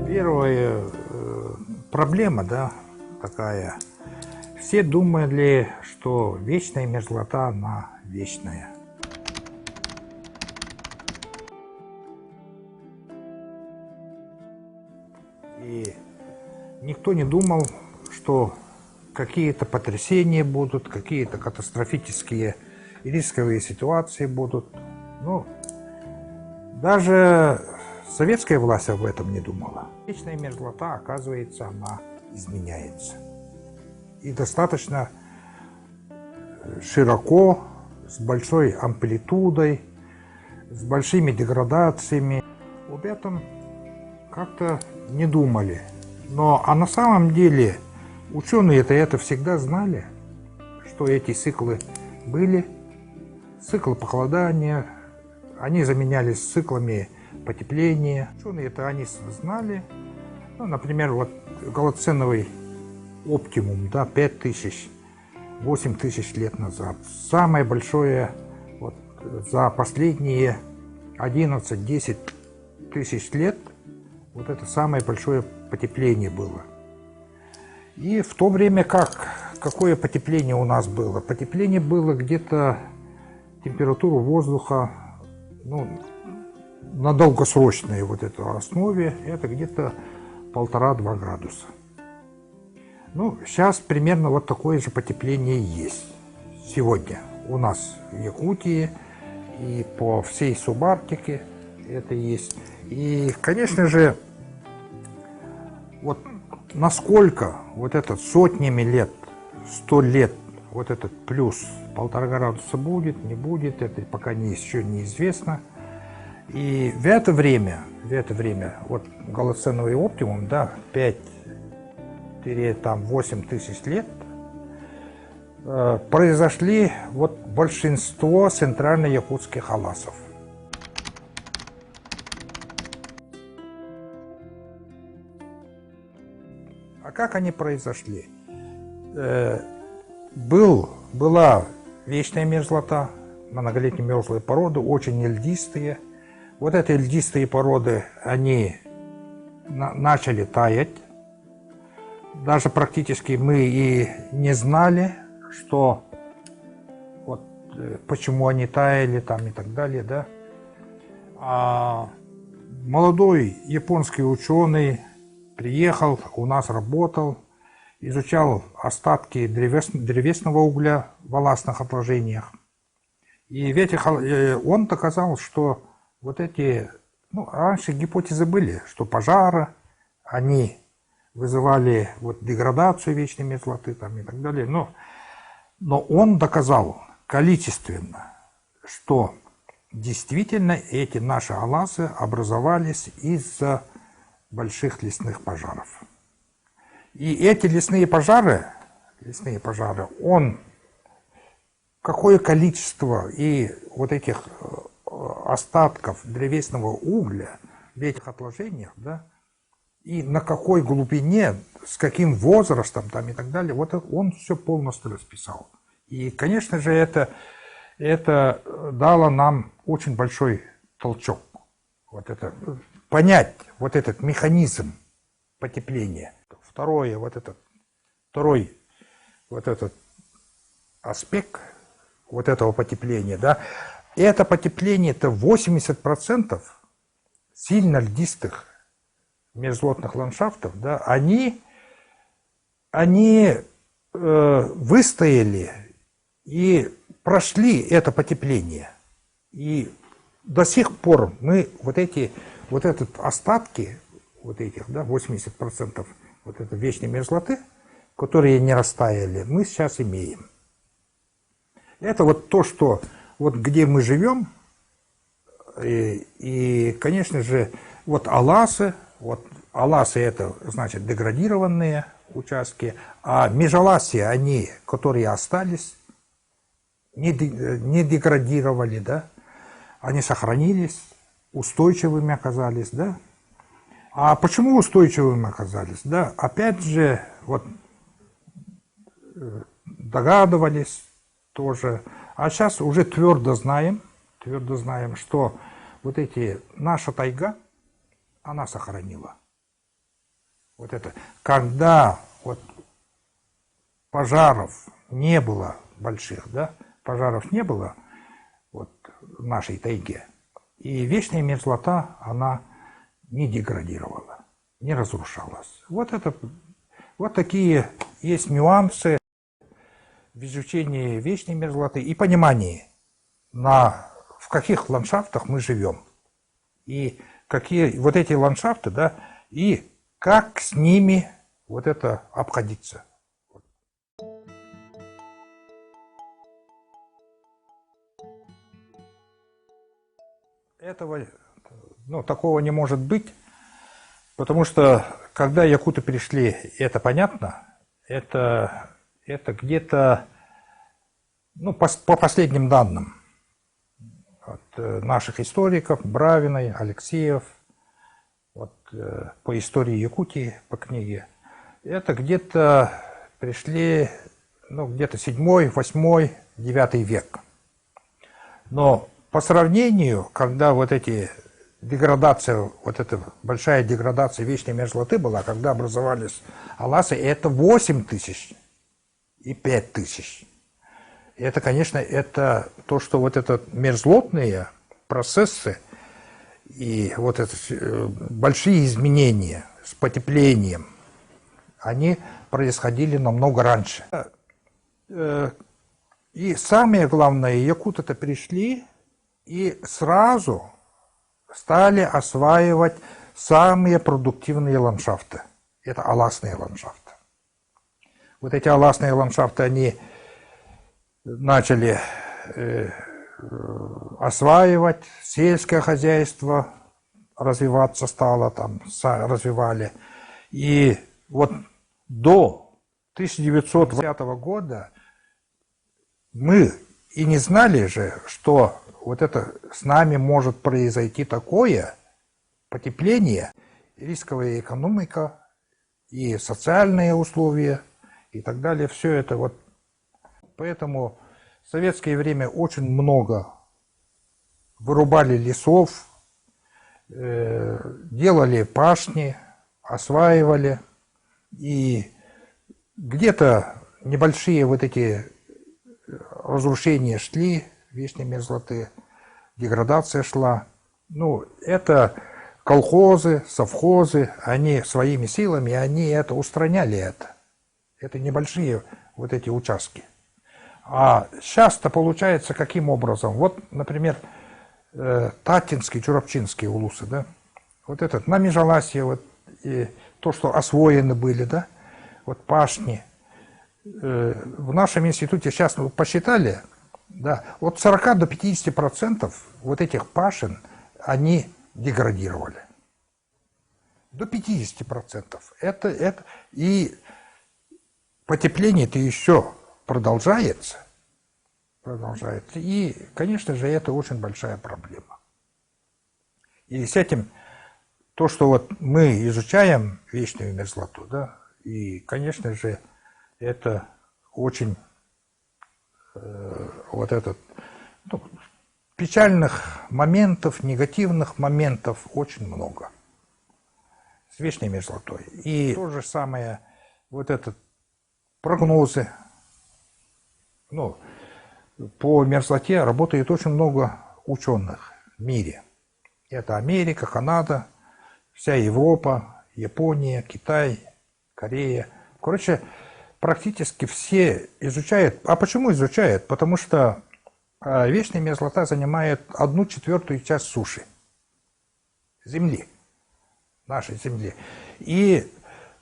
Первая проблема, да, такая. Все думали, что вечная мерзлота, она вечная. И никто не думал, что какие-то потрясения будут, какие-то катастрофические рисковые ситуации будут. Ну, даже советская власть об этом не думала. Вечная мерзлота, оказывается, она изменяется. И достаточно широко, с большой амплитудой, с большими деградациями. Об этом как-то не думали. А на самом деле ученые-то это всегда знали, что эти циклы были, циклы похолодания, они заменялись циклами потепления. Ученые-то они знали. Ну, например, вот голоценовый оптимум, да, 5000, 8000 лет назад. Самое большое вот, за последние 11-10 тысяч лет вот это самое большое потепление было. И в то время какое потепление у нас было? Потепление было где-то температуру воздуха, ну, на долгосрочной вот этой основе, это где-то 1,5–2 градуса. Ну, сейчас примерно вот такое же потепление есть сегодня у нас в Якутии и по всей Субарктике это есть. И, конечно же, вот насколько вот этот сотнями лет, 100 лет, вот этот плюс 1,5 градуса будет, не будет, это пока еще неизвестно. И в это время, вот голоценовый оптимум, да, 5–8 тысяч лет, произошли вот большинство центрально-якутских аласов. А как они произошли? Была вечная мерзлота, многолетние мерзлые породы, очень льдистые. Вот эти льдистые породы, они начали таять. Даже практически мы и не знали, что вот, почему они таяли там и так далее, да. А молодой японский ученый приехал, у нас работал, изучал остатки древесного угля в аласных отложениях. И он доказал, что вот эти, ну, раньше гипотезы были, что пожары, они вызывали вот деградацию вечной мерзлоты там и так далее. Но он доказал количественно, что действительно эти наши аласы образовались из-за больших лесных пожаров. И эти лесные пожары, какое количество и вот этих остатков древесного угля в этих отложениях, да, и на какой глубине, с каким возрастом там и так далее, вот он все полностью расписал. И, конечно же, это дало нам очень большой толчок. Вот это, понять вот этот механизм потепления. Второй вот этот аспект вот этого потепления, да, это потепление, это 80% сильно льдистых мерзлотных ландшафтов, да, они выстояли и прошли это потепление. И до сих пор мы вот эти остатки, вот этих, да, 80% вот этой вечной мерзлоты, которые не растаяли, мы сейчас имеем. Это вот то, что вот где мы живем, и конечно же, вот аласы это значит деградированные участки, а межаласья, они, которые остались, не деградировали, да, они сохранились, устойчивыми оказались, да. А почему устойчивыми оказались, да? Опять же, вот догадывались, тоже. А сейчас уже твердо знаем, что вот наша тайга, она сохранила. Вот это, когда вот пожаров не было больших, да, пожаров не было вот в нашей тайге, и вечная мерзлота, она не деградировала, не разрушалась. Вот такие есть нюансы в изучении вечной мерзлоты и понимании, в каких ландшафтах мы живем, и какие вот эти ландшафты, да, и как с ними вот это обходиться. Этого, такого не может быть, потому что, когда якуты пришли, это понятно, это где-то, по последним данным от наших историков, Бравиной, Алексеев, по истории Якутии, по книге, это где-то пришли, где-то 7, 8, 9 век. Но по сравнению, когда эта большая деградация вечной мерзлоты была, когда образовались аласы, это 8000 и 5000. Это, конечно, это то, что мерзлотные процессы и большие изменения с потеплением, они происходили намного раньше. И самое главное, якуты-то пришли и сразу стали осваивать самые продуктивные ландшафты. Это аласные ландшафты. Вот эти аласные ландшафты они начали осваивать, сельское хозяйство развиваться стало, развивали. И до 1920 года мы и не знали же, что с нами может произойти такое потепление, рисковая экономика и социальные условия и так далее. Все это Поэтому в советское время очень много вырубали лесов, делали пашни, осваивали. И где-то небольшие эти разрушения шли, вечной мерзлоты, деградация шла. Это колхозы, совхозы, они своими силами, они это устраняли это. Это небольшие эти участки. А сейчас-то получается каким образом? Например, Татинские, Чурапчинские улусы, да? На Межаласье, и то, что освоены были, да? Пашни. В нашем институте сейчас посчитали, да, от 40 до 50% этих пашин, они деградировали. До 50%. И потепление-то еще продолжается. И, конечно же, это очень большая проблема. И с этим, то, что мы изучаем вечную мерзлоту, да, и, конечно же, это очень печальных моментов, негативных моментов очень много с вечной мерзлотой. И то же самое, прогнозы. По мерзлоте работает очень много ученых в мире. Это Америка, Канада, вся Европа, Япония, Китай, Корея. Короче, практически все изучают. А почему изучают? Потому что вечная мерзлота занимает 1/4 часть суши. Земли. Нашей Земли. И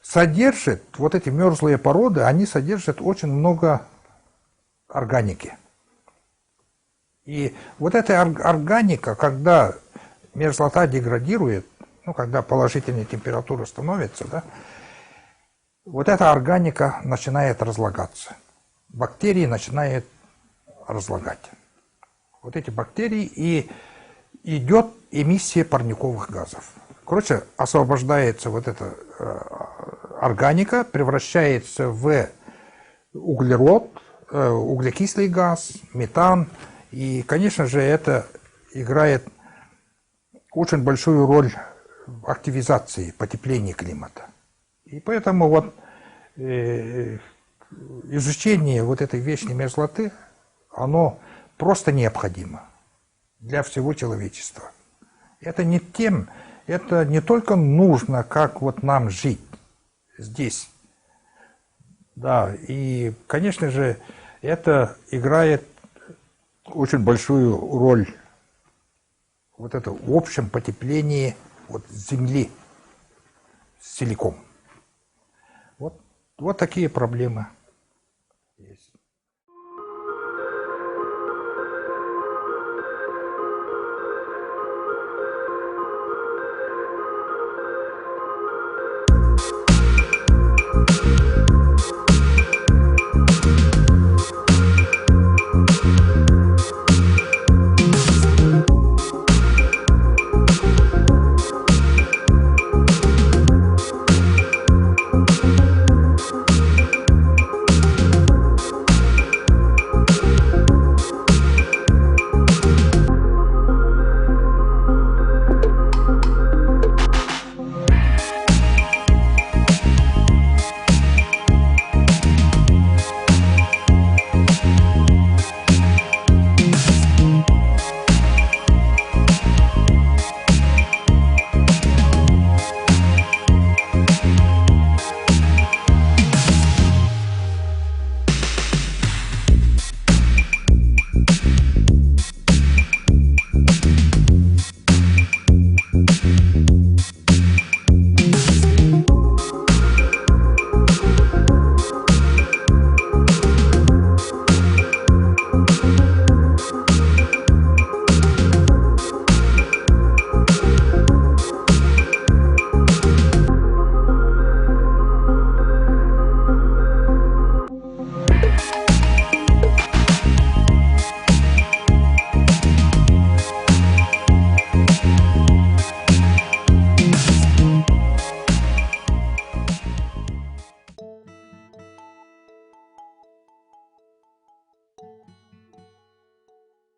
содержит, эти мерзлые породы, они содержат очень много органики. И эта органика, когда мерзлота деградирует, когда положительная температура становится, да, эта органика начинает разлагаться. Бактерии начинают разлагать. Эти бактерии, и идет эмиссия парниковых газов. Короче, освобождается эта органика, превращается в углерод, углекислый газ, метан. И, конечно же, это играет очень большую роль в активизации потепления климата. И поэтому вот изучение вот этой вечной мерзлоты, оно просто необходимо для всего человечества. Это не только нужно, как вот нам жить здесь. Да, и, конечно же, это играет очень большую роль вот это в общем потеплении вот Земли целиком. Вот такие проблемы есть.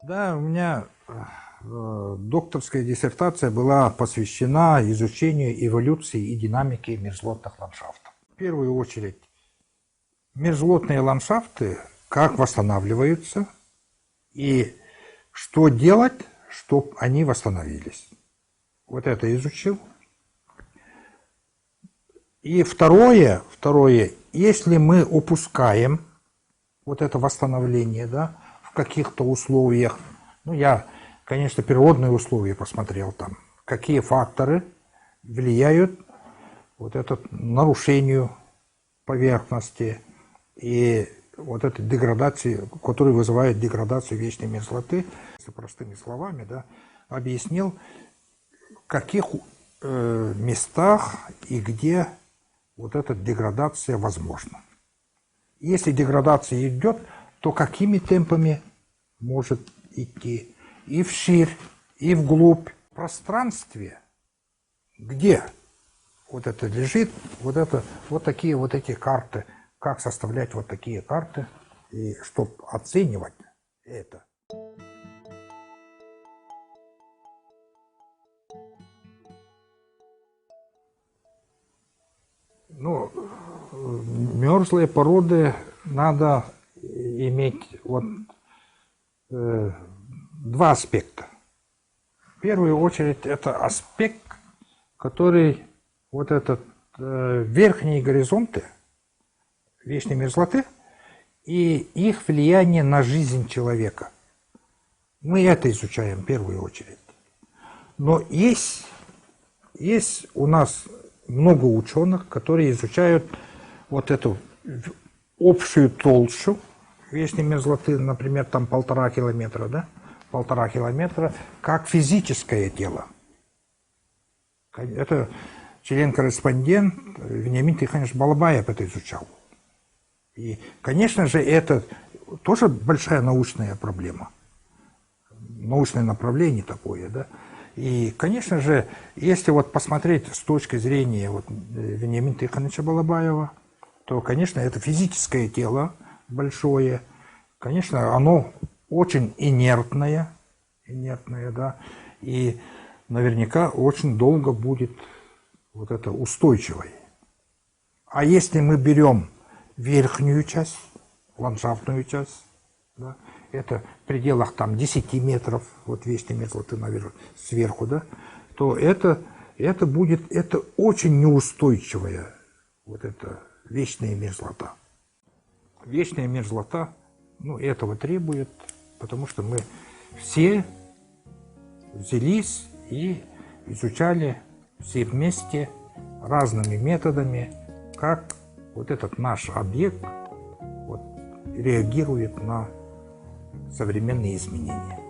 Да, у меня докторская диссертация была посвящена изучению эволюции и динамики мерзлотных ландшафтов. В первую очередь, мерзлотные ландшафты, как восстанавливаются и что делать, чтобы они восстановились. Вот это изучил. И второе, если мы упускаем вот это восстановление, да, в каких-то условиях, ну, я, конечно, природные условия посмотрел там, какие факторы влияют вот это нарушению поверхности и вот этой деградации, которая вызывает деградацию вечной мерзлоты, если простыми словами, да, объяснил, в каких местах и где вот эта деградация возможна. Если деградация идет, то какими темпами может идти и вширь, и вглубь. В пространстве, где вот это лежит, вот такие вот эти карты, как составлять вот такие карты, и чтобы оценивать это. Ну, мерзлые породы надо иметь вот два аспекта. В первую очередь это аспект, который вот этот верхние горизонты вечной мерзлоты и их влияние на жизнь человека. Мы это изучаем в первую очередь. Но есть у нас много ученых, которые изучают вот эту общую толщу вечной мерзлоты, например, там 1,5 километра, да? 1,5 километра, как физическое тело. Это член-корреспондент Вениамин Тихонович Балабаев это изучал. И, конечно же, это тоже большая научная проблема. Научное направление такое, да? И, конечно же, если вот посмотреть с точки зрения вот Вениамина Тихоновича Балабаева, то, конечно, это физическое тело большое, Конечно, оно очень инертное, да, и наверняка очень долго будет вот это устойчивой. А если мы берем верхнюю часть, ландшафтную часть, да, это в пределах там 10 метров, вот вечный мерзлоты наверх, сверху, да, то это будет, это очень неустойчивая вот эта вечная мерзлота. Вечная мерзлота, ну, этого требует, потому что мы все взялись и изучали все вместе разными методами, как вот этот наш объект вот, реагирует на современные изменения.